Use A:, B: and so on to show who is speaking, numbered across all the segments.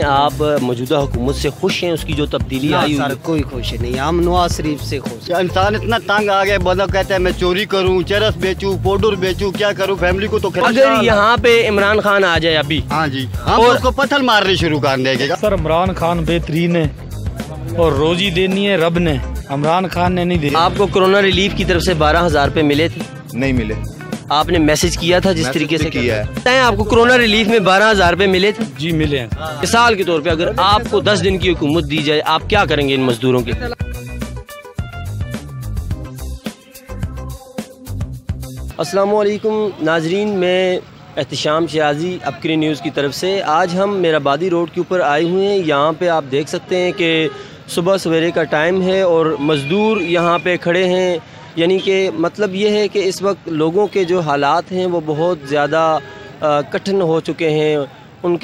A: آپ موجودہ حکومت سے خوش ہیں؟ اس کی جو تبدیلی آئی
B: سر کوئی خوش نہیں، ہم نواز شریف سے خوش ہیں۔
C: انسان اتنا تنگ آ گیا، بندہ کہتا ہے میں چوری کروں، چرس بیچوں، پاؤڈر بیچوں، کیا کروں، فیملی کو تو
A: اگر یہاں پہ عمران خان آ جائے ابھی،
C: ہاں جی ہم اس کو پتھر مارنے شروع کر دیں گے۔
D: سر عمران خان بہترین ہے اور روزی دینی ہے رب نے، عمران خان نے نہیں دی۔
A: آپ کو کرونا ریلیف کی طرف سے 12,000 روپے ملے تھے؟
E: نہیں ملے۔
A: آپ نے میسج کیا تھا جس طریقے سے
E: کیا
A: ہے؟ آپ کو کرونا ریلیف میں 12,000 روپے ملے تھے؟
D: جی ملے ہیں۔
A: مثال کے طور پہ اگر آپ کو 10 دن کی حکومت دی جائے، آپ کیا کریں گے ان مزدوروں کے؟ السلام علیکم ناظرین، میں احتشام شیازی عبقری نیوز کی طرف سے آج ہم میرآبادی روڈ کے اوپر آئے ہوئے ہیں۔ یہاں پہ آپ دیکھ سکتے ہیں کہ صبح سویرے کا ٹائم ہے اور مزدور یہاں پہ کھڑے ہیں، یعنی کہ مطلب یہ ہے کہ اس وقت لوگوں کے جو حالات ہیں وہ بہت زیادہ کٹھن ہو چکے ہیں، ان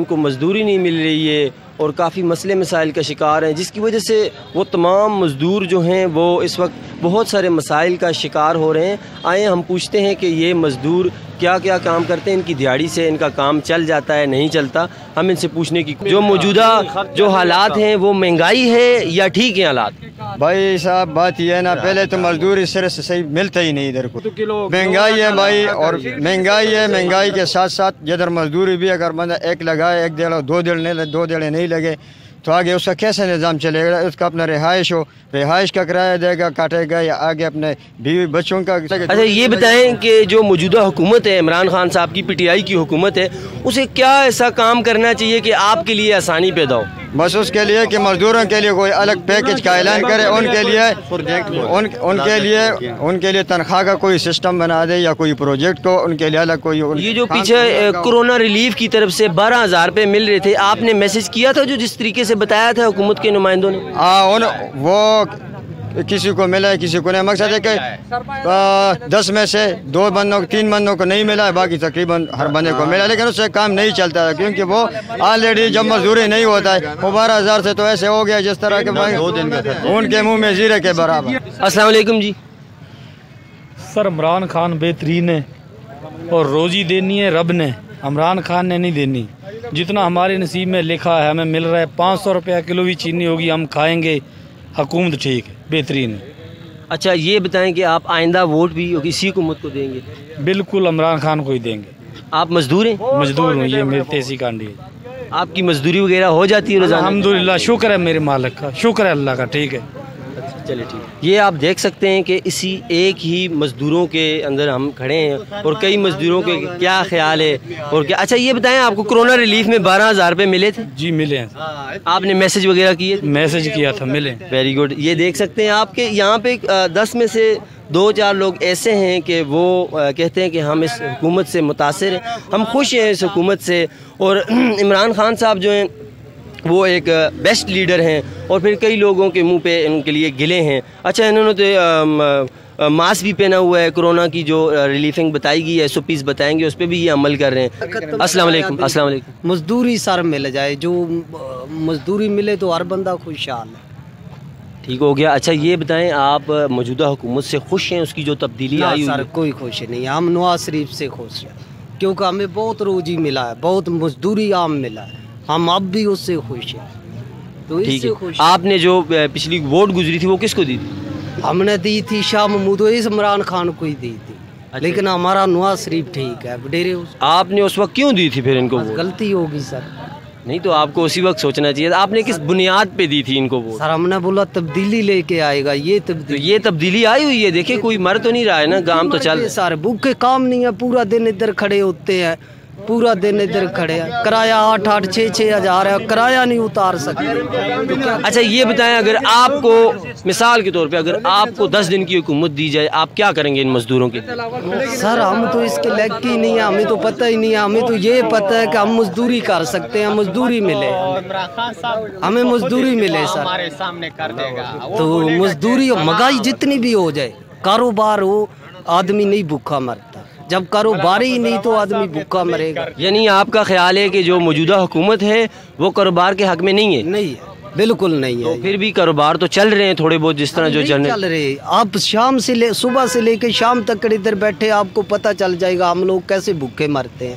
A: کو مزدوری نہیں مل رہی ہے اور کافی مسئلے مسائل کا شکار ہیں، جس کی وجہ سے وہ تمام مزدور جو ہیں وہ اس وقت بہت سارے مسائل کا شکار ہو رہے ہیں۔ آئیں ہم پوچھتے ہیں کہ یہ مزدور کیا کیا کام کرتے ہیں، ان کی دیہاڑی سے ان کا کام چل جاتا ہے نہیں چلتا، ہم ان سے پوچھنے کی جو موجودہ جو حالات ہیں وہ مہنگائی ہے یا ٹھیک ہیں حالات؟
C: بھائی صاحب بات یہ ہے نا، پہلے تو مزدور اس طرح سے صحیح ملتا ہی نہیں ادھر کو، مہنگائی ہے بھائی، اور مہنگائی ہے، مہنگائی کے ساتھ ساتھ جدھر مزدوری بھی اگر بندہ ایک لگائے، ایک دیڑھ دو دیڑھ نہیں لگے تو آگے اس کا کیسے نظام چلے گا؟ اس کا اپنا رہائش کا کرایہ دے گا، کاٹے گا، یا آگے اپنے بیوی بچوں کا۔
A: اچھا یہ بتائیں کہ جو موجودہ حکومت ہے، عمران خان صاحب کی پی ٹی آئی کی حکومت ہے، اسے کیا ایسا کام کرنا چاہیے کہ آپ کے لیے آسانی پیدا ہو؟
C: بس اس کے لیے کہ مزدوروں کے لیے کوئی الگ پیکج کا اعلان کرے، ان کے لیے تنخواہ کا کوئی سسٹم بنا دے، یا کوئی پروجیکٹ کو ان کے لیے الگ کوئی۔
A: یہ جو پیچھے کرونا ریلیف کی طرف سے 12,000 روپے مل رہے تھے، آپ نے میسج کیا تھا جو جس طریقے سے بتایا تھا حکومت کے نمائندوں نے؟
C: وہ کسی کو ملا ہے کسی کو نہیں، مقصد ہے کہ 10 میں سے 3 بندوں کو نہیں ملا ہے، باقی تقریباً ہر بندے کو ملا، لیکن اس سے کام نہیں چلتا ہے کیونکہ وہ آلریڈی جب مزدوری نہیں ہوتا ہے، وہ 12,000 سے تو ایسے ہو گیا جس طرح کہ ان کے منہ میں زیرے کے برابر۔
A: السلام علیکم جی۔
D: سر عمران خان بہترین ہے اور روزی دینی ہے رب نے، عمران خان نے نہیں دینی۔ جتنا ہمارے نصیب میں لکھا ہے ہمیں مل رہا ہے، 500 روپیہ کلو بھی چینی ہوگی ہم کھائیں گے، حکومت ٹھیک ہے، بہترین ہے۔
A: اچھا یہ بتائیں کہ آپ آئندہ ووٹ بھی اسی حکومت کو دیں گے؟
D: بالکل عمران خان کو ہی دیں گے۔
A: آپ مزدور ہیں؟
D: مزدور ہوں، یہ میری تیسی کانڈی ہے۔
A: آپ کی مزدوری وغیرہ ہو جاتی ہے روزانہ؟
D: الحمدللہ، شکر ہے میرے مالک کا، شکر ہے اللہ کا، ٹھیک ہے۔
A: چلے ٹھیک۔ یہ آپ دیکھ سکتے ہیں کہ اسی ایک ہی مزدوروں کے اندر ہم کھڑے ہیں اور کئی مزدوروں کے کیا خیال ہے اور کیا۔ اچھا یہ بتائیں آپ کو کرونا ریلیف میں 12,000 روپے ملے تھے؟
D: جی ملے ہیں۔
A: آپ نے میسج وغیرہ کیے؟
D: میسج کیا تھا، ملے۔
A: Very good. یہ دیکھ سکتے ہیں آپ کے یہاں پہ 10 میں سے 2-4 لوگ ایسے ہیں کہ وہ کہتے ہیں کہ ہم اس حکومت سے متاثر ہیں، ہم خوش ہیں اس حکومت سے، اور عمران خان صاحب جو ہیں وہ ایک بیسٹ لیڈر ہیں، اور پھر کئی لوگوں کے منہ پہ ان کے لیے گلے ہیں۔ اچھا انہوں نے تو ماسک بھی پہنا ہوا ہے، کرونا کی جو ریلیفنگ بتائی گئی ہے SOPs بتائیں گے اس پہ بھی یہ عمل کر رہے ہیں۔ السلام علیکم۔ السلام علیکم۔
B: مزدوری سر مل جائے، جو مزدوری ملے تو ہر بندہ خوشحال ہے۔
A: ٹھیک ہو گیا۔ اچھا یہ بتائیں آپ موجودہ حکومت سے خوش ہیں؟ اس کی جو تبدیلی آئی
B: سر کوئی خوش نہیں، ہم نواز شریف سے خوش ہیں کیونکہ ہمیں بہت روزی ملا ہے، بہت مزدوری عام ملا ہے، ہم اب بھی اس سے خوش ہیں، تو اس
A: ٹھیک
B: سے
A: ہے۔
B: خوش۔
A: آپ نے جو پچھلی ووٹ گزری تھی وہ کس کو دی تھی؟
B: ہم نے دی تھی شاہ محمود، اس عمران خان کو ہی دی تھی، لیکن ہمارا نواز شریف ٹھیک ہے۔ ڈیرے
A: آپ نے اس وقت کیوں دی تھی پھر ان کو ووٹ؟
B: غلطی ہوگی سر۔
A: نہیں تو آپ کو اسی وقت سوچنا چاہیے تھا۔ آپ نے کس بنیاد پہ دی تھی ان کو ووٹ؟
B: سر ہم نے بولا تبدیلی لے کے آئے گا، یہ
A: تو
B: تبدیلی
A: یہ تبدیلی آئی ہوئی ہے، دیکھیں کوئی مر تو نہیں رہا ہے نا، کام تو چل۔
B: سارے بھوکے کام نہیں ہے، پورا دن ادھر کھڑے ہوتے ہیں، پورا دن ادھر کھڑے ہیں، کرایہ 8-8 6-6 ہزار ہے، کرایہ نہیں اتار سکتے۔
A: اچھا یہ بتائیں اگر آپ کو مثال کے طور پہ اگر آپ کو 10 دن کی حکومت دی جائے، آپ کیا کریں گے ان مزدوروں کے؟
B: سر ہم تو اس کے لگ کی نہیں ہے، ہمیں تو پتہ ہی نہیں ہے، ہمیں تو یہ پتہ ہے کہ ہم مزدوری کر سکتے ہیں، مزدوری ملے، ہمیں مزدوری ملے سر، تو مزدوری مہنگائی جتنی بھی ہو جائے، کاروبار ہو، آدمی نہیں بھوکا مرتا، جب کاروبار ہی نہیں تو آدمی بھوکا مرے گا۔
A: یعنی آپ کا خیال ہے کہ جو موجودہ حکومت ہے وہ کاروبار کے حق میں نہیں ہے؟
B: نہیں ہے، بالکل نہیں ہے۔
A: پھر بھی کاروبار تو چل رہے ہیں تھوڑے بہت جس طرح جو
B: چل رہے، آپ شام سے صبح سے لے کے شام تک ادھر بیٹھے، آپ کو پتہ چل جائے گا ہم لوگ کیسے بھوکے مرتے ہیں۔